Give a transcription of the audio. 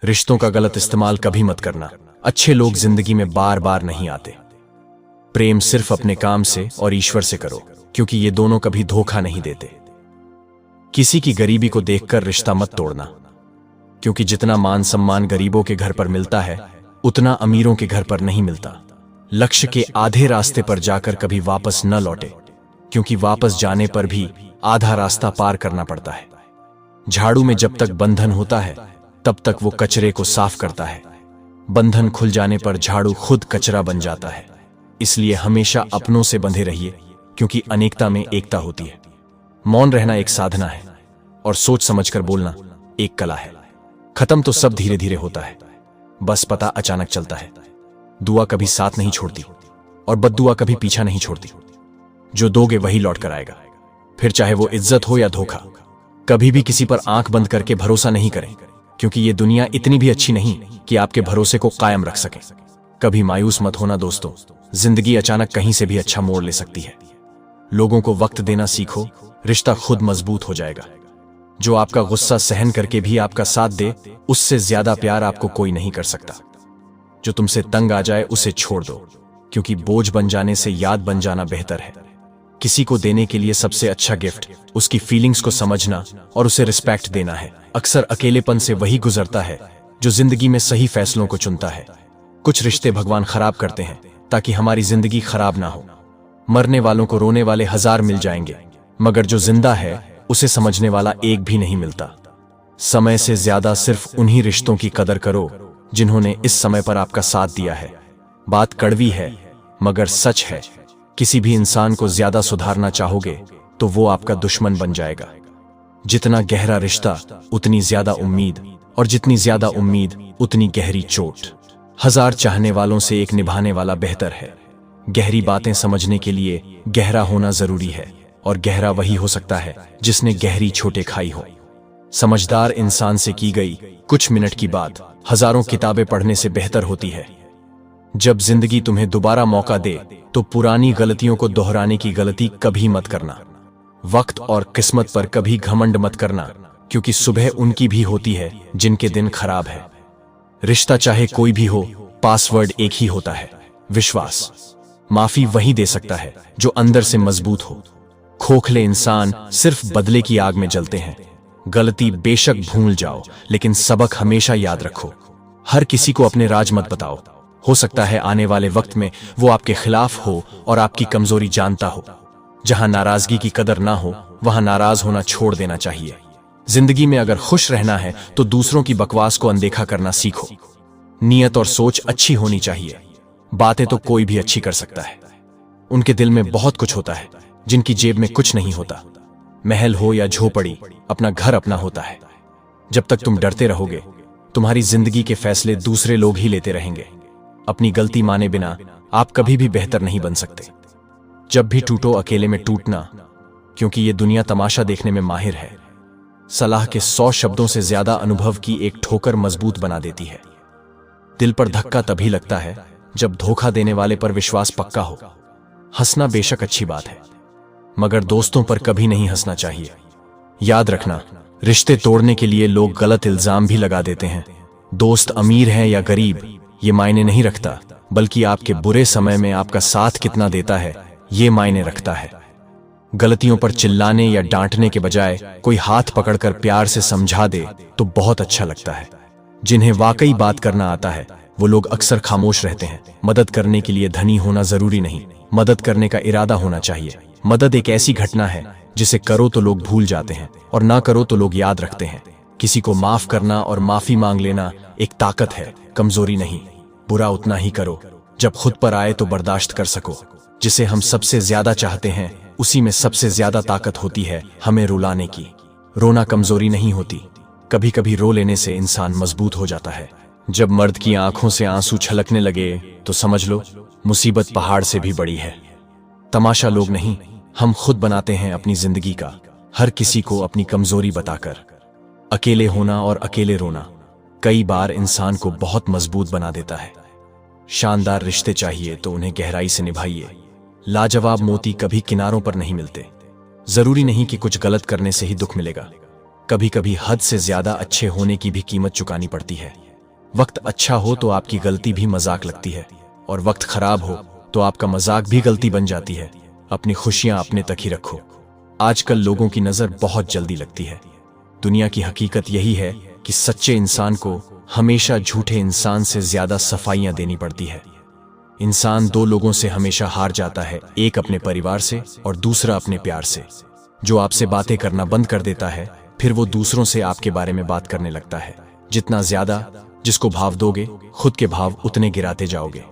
रिश्तों का गलत इस्तेमाल कभी मत करना। अच्छे लोग जिंदगी में बार बार नहीं आते। प्रेम सिर्फ अपने काम से और ईश्वर से करो, क्योंकि ये दोनों कभी धोखा नहीं देते। किसी की गरीबी को देखकर रिश्ता मत तोड़ना, क्योंकि जितना मान सम्मान गरीबों के घर पर मिलता है, उतना अमीरों के घर पर नहीं मिलता। लक्ष्य के आधे रास्ते पर जाकर कभी वापस न लौटे, क्योंकि वापस जाने पर भी आधा रास्ता पार करना पड़ता है। झाड़ू में जब तक बंधन होता है, तब तक वो कचरे को साफ करता है। बंधन खुल जाने पर झाड़ू खुद कचरा बन जाता है। इसलिए हमेशा अपनों से बंधे रहिए, क्योंकि अनेकता में एकता होती है। मौन रहना एक साधना है, और सोच समझकर बोलना एक कला है। खत्म तो सब धीरे धीरे होता है, बस पता अचानक चलता है। दुआ कभी साथ नहीं छोड़ती, और बद्दुआ कभी पीछा नहीं छोड़ती। जो दोगे वही लौट कर आएगा, फिर चाहे वो इज्जत हो या धोखा। कभी भी किसी पर आंख बंद करके भरोसा नहीं करें, क्योंकि ये दुनिया इतनी भी अच्छी नहीं कि आपके भरोसे को कायम रख सके। कभी मायूस मत होना दोस्तों, जिंदगी अचानक कहीं से भी अच्छा मोड़ ले सकती है। लोगों को वक्त देना सीखो, रिश्ता खुद मजबूत हो जाएगा। जो आपका गुस्सा सहन करके भी आपका साथ दे, उससे ज्यादा प्यार आपको कोई नहीं कर सकता। जो तुमसे तंग आ जाए उसे छोड़ दो, क्योंकि बोझ बन जाने से याद बन जाना बेहतर है। किसी को देने के लिए सबसे अच्छा गिफ्ट उसकी फीलिंग्स को समझना और उसे रिस्पेक्ट देना है। अक्सर अकेलेपन से वही गुजरता है जो जिंदगी में सही फैसलों को चुनता है। कुछ रिश्ते भगवान खराब करते हैं ताकि हमारी जिंदगी खराब ना हो। मरने वालों को रोने वाले 1000 मिल जाएंगे, मगर जो जिंदा है उसे समझने वाला एक भी नहीं मिलता। समय से ज्यादा सिर्फ उन्हीं रिश्तों की कदर करो जिन्होंने इस समय पर आपका साथ दिया है। बात कड़वी है मगर सच है। किसी भी इंसान को ज्यादा सुधारना चाहोगे तो वो आपका दुश्मन बन जाएगा। जितना गहरा रिश्ता उतनी ज्यादा उम्मीद, और जितनी ज्यादा उम्मीद उतनी गहरी चोट। 1000 चाहने वालों से एक निभाने वाला बेहतर है। गहरी बातें समझने के लिए गहरा होना जरूरी है, और गहरा वही हो सकता है जिसने गहरी चोटें खाई हो। समझदार इंसान से की गई कुछ मिनट की बात हजारों किताबें पढ़ने से बेहतर होती है। जब जिंदगी तुम्हें दोबारा मौका दे तो पुरानी गलतियों को दोहराने की गलती कभी मत करना। वक्त और किस्मत पर कभी घमंड मत करना, क्योंकि सुबह उनकी भी होती है जिनके दिन खराब है। रिश्ता चाहे कोई भी हो, पासवर्ड एक ही होता है, विश्वास। माफी वही दे सकता है जो अंदर से मजबूत हो। खोखले इंसान सिर्फ बदले की आग में जलते हैं। गलती बेशक भूल जाओ, लेकिन सबक हमेशा याद रखो। हर किसी को अपने राज मत बताओ। हो सकता है आने वाले वक्त में वो आपके खिलाफ हो और आपकी कमजोरी जानता हो। जहां नाराजगी की कदर ना हो, वहां नाराज होना छोड़ देना चाहिए। जिंदगी में अगर खुश रहना है तो दूसरों की बकवास को अनदेखा करना सीखो। नियत और सोच अच्छी होनी चाहिए। बातें तो कोई भी अच्छी कर सकता है। उनके दिल में बहुत कुछ होता है जिनकी जेब में कुछ नहीं होता। महल हो या झोपड़ी, अपना घर अपना होता है। जब तक तुम डरते रहोगे, तुम्हारी जिंदगी के फैसले दूसरे लोग ही लेते रहेंगे। अपनी गलती माने बिना आप कभी भी बेहतर नहीं बन सकते। जब भी टूटो अकेले में टूटना, क्योंकि ये दुनिया तमाशा देखने में माहिर है। सलाह के 100 शब्दों से ज्यादा अनुभव की एक ठोकर मजबूत बना देती है। दिल पर धक्का तभी लगता है जब धोखा देने वाले पर विश्वास पक्का हो। हंसना बेशक अच्छी बात है, मगर दोस्तों पर कभी नहीं हंसना चाहिए। याद रखना, रिश्ते तोड़ने के लिए लोग गलत इल्जाम भी लगा देते हैं। दोस्त अमीर है या गरीब ये मायने नहीं रखता, बल्कि आपके बुरे समय में आपका साथ कितना देता है ये मायने रखता है। गलतियों पर चिल्लाने या डांटने के बजाय कोई हाथ पकड़कर प्यार से समझा दे तो बहुत अच्छा लगता है। जिन्हें वाकई बात करना आता है वो लोग अक्सर खामोश रहते हैं। मदद करने के लिए धनी होना जरूरी नहीं, मदद करने का इरादा होना चाहिए। मदद एक ऐसी घटना है जिसे करो तो लोग भूल जाते हैं, और ना करो तो लोग याद रखते हैं। किसी को माफ करना और माफी मांग लेना एक ताकत है, कमजोरी नहीं। बुरा उतना ही करो जब खुद पर आए तो बर्दाश्त कर सको। जिसे हम सबसे ज्यादा चाहते हैं उसी में सबसे ज्यादा ताकत होती है हमें रुलाने की। रोना कमजोरी नहीं होती, कभी कभी रो लेने से इंसान मजबूत हो जाता है। जब मर्द की आंखों से आंसू छलकने लगे तो समझ लो मुसीबत पहाड़ से भी बड़ी है। तमाशा लोग नहीं, हम खुद बनाते हैं अपनी जिंदगी का, हर किसी को अपनी कमजोरी बताकर। अकेले होना और अकेले रोना कई बार इंसान को बहुत मजबूत बना देता है। शानदार रिश्ते चाहिए तो उन्हें गहराई से निभाइए। लाजवाब मोती कभी किनारों पर नहीं मिलते। जरूरी नहीं कि कुछ गलत करने से ही दुख मिलेगा। कभी कभी हद से ज्यादा अच्छे होने की भी कीमत चुकानी पड़ती है। वक्त अच्छा हो तो आपकी गलती भी मजाक लगती है, और वक्त खराब हो तो आपका मजाक भी गलती बन जाती है। अपनी खुशियां अपने तक ही रखो। आजकल लोगों की नजर बहुत जल्दी लगती है। दुनिया की हकीकत यही है कि सच्चे इंसान को हमेशा झूठे इंसान से ज्यादा सफाइयां देनी पड़ती है। इंसान दो लोगों से हमेशा हार जाता है, एक अपने परिवार से और दूसरा अपने प्यार से। जो आपसे बातें करना बंद कर देता है, फिर वो दूसरों से आपके बारे में बात करने लगता है। जितना ज्यादा जिसको भाव दोगे, खुद के भाव उतने गिराते जाओगे।